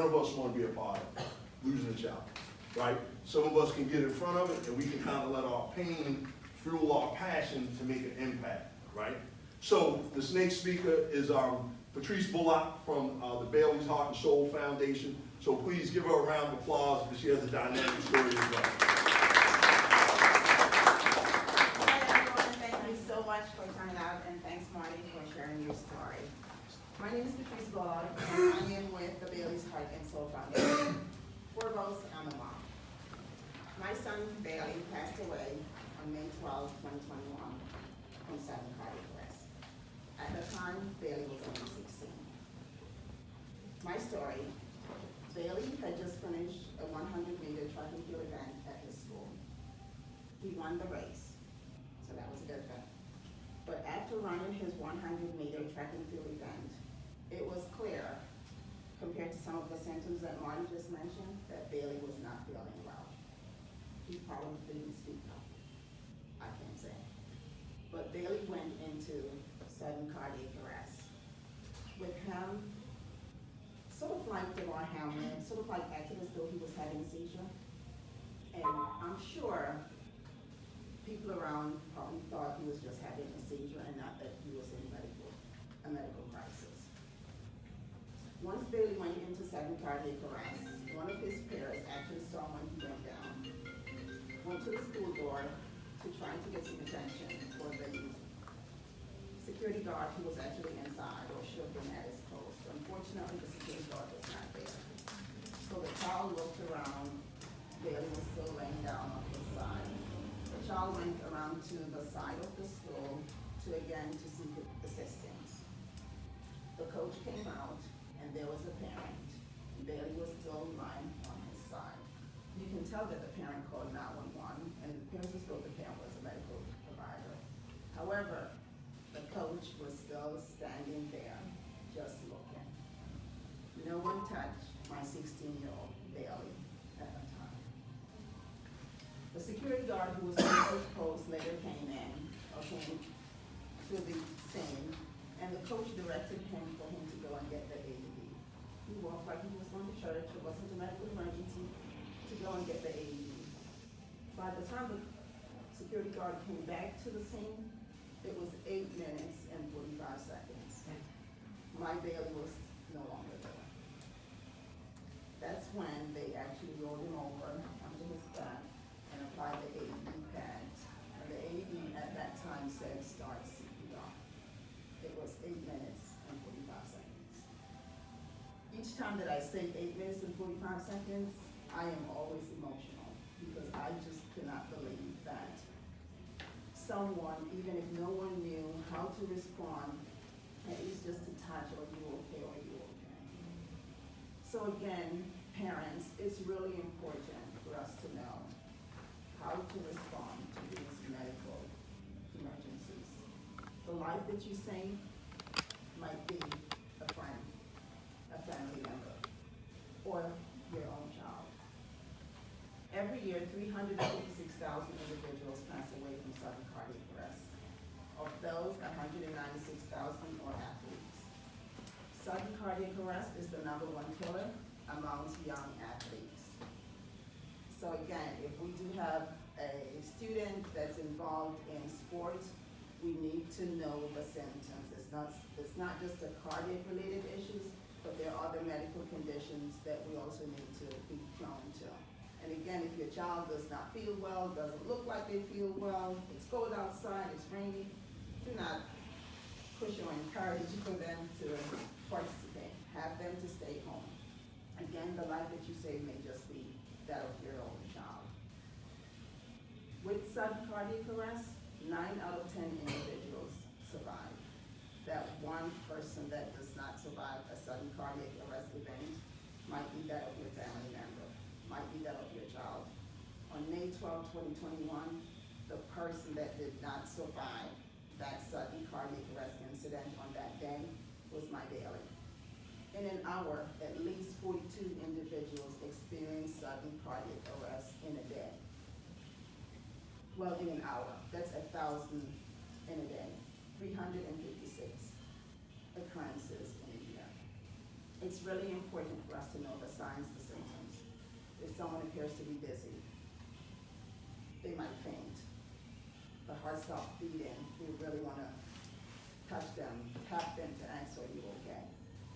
of us want to be a part of losing a child, right? Some of us can get in front of it, and we can kind of let our pain fuel our passion to make an impact, right? So the next speaker is Patrice Bullock from the Bailey's Heart and Soul Foundation. So please give her a round of applause because she has a dynamic story as well. Hi everyone, thank you so much for coming out, and thanks Marty for sharing your story. My name is Patrice Bullock, and I am with the Bailey's Heart and Soul Foundation. Foremost, I'm a mom. My son Bailey passed away on May 12, 2021 from sudden cardiac arrest. At the time, Bailey was only 16. My story, Bailey had just finished a 100-meter track and field event at his school. He won the race, so that was a good thing. But after running his 100-meter track and field event, it was clear, compared to some of the symptoms that Marty just mentioned, that Bailey was not feeling well. He probably didn't speak up, I can't say. But Bailey went into sudden cardiac arrest. With him, sort of like Devon Hamlin, sort of like acting as though he was having a seizure. And I'm sure people around probably thought he was just having a seizure and not that he was in a medical crisis. Once Bailey went into sudden cardiac arrest, one of his peers actually saw when he went down, went to the school door to try to get some attention for the security guard who was actually inside or should have been at his post. Unfortunately, the security guard was not there. So the child looked around, Bailey was still laying down on his side. The child went around to the side of the school to seek assistance. The coach came out and there was a parent. Bailey was still lying on his side. You can tell that the parent called 911 and the parents was told the parent was a medical provider. However, the coach was still standing there, just looking. No one touched my 16-year-old Bailey at the time. The security guard who was on his post later came to the scene, and the coach directed him for him to go and get the AED. He walked like he was going to church, it wasn't a medical emergency, to go and get the AED. By the time the security guard came back to the scene, it was 8 minutes and 45 seconds. My Bailey was no longer there. That's when they actually rolled him over onto his back and applied the AED pad. And the AED at that time said start CPR. It was 8 minutes and 45 seconds. Each time that I say 8 minutes and 45 seconds, I am always emotional because I just cannot believe that someone, even if no one knew how to respond, at least just to touch, are you okay, are you okay? So again, parents, it's really important for us to know how to respond to these medical emergencies. The life that you save might be a friend, a family member, or your own child. Every year, 356,000 individuals pass away from sudden cardiac arrest. Of those, 196,000 are athletes. Sudden cardiac arrest is the #1 killer amongst young athletes. So again, if we do have a student that's involved in sports, we need to know the symptoms. It's not just the cardiac-related issues, but there are other medical conditions that we also need to be prone to. And again, if your child does not feel well, doesn't look like they feel well, it's cold outside, it's rainy, do not push or encourage for them to participate. Have them to stay home. Again, the life that you save may just be that of your own child. With sudden cardiac arrest, 9 out of 10 individuals survive. That one person that does not survive a sudden cardiac arrest event might be that of your family member, might be that of your child. On May 12, 2021, the person that did not survive that sudden cardiac arrest incident on that day was my Bailey. In an hour, at least 42 individuals experienced sudden cardiac arrest in a day. Well, in an hour, that's 1,000 in a day, 356 occurrences in a year. It's really important for us to know the someone appears to be dizzy, they might faint. The heart stops beating, we really wanna touch them, tap them to ask, are you okay?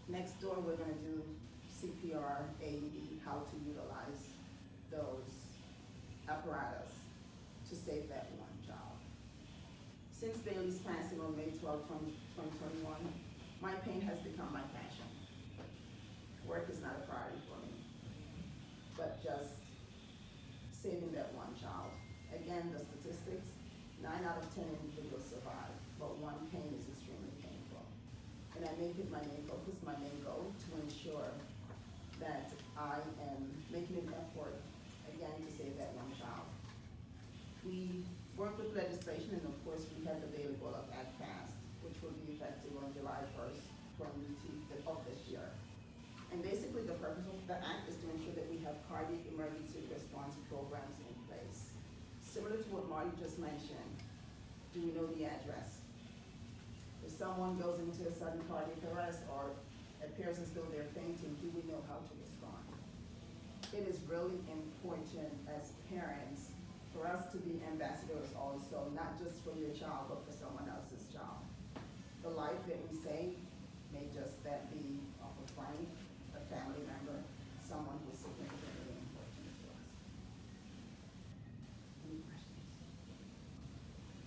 Next door, we're gonna do CPR, AED, how to utilize those apparatus to save that one child. Since Bailey's passing on May 12, 2021, my pain has become my passion. Work is not a priority for me, but just saving that one child. Again, the statistics, 9 out of 10 individuals survive, but one pain is extremely painful. And I make it my main focus, my main goal, to ensure that I am making an effort, again, to save that one child. We work with legislation, and of course, we had the Bailey Bullock Act passed, which will be effective on July 1st, of this year. And basically, the purpose of the act is to ensure that we have cardiac emergency response programs in place. Similar to what Marty just mentioned, do we know the address? If someone goes into a sudden cardiac arrest or appears as though they're fainting, do we know how to respond? It is really important as parents for us to be ambassadors also, not just for your child, but for someone else's child. The life that we save may just that be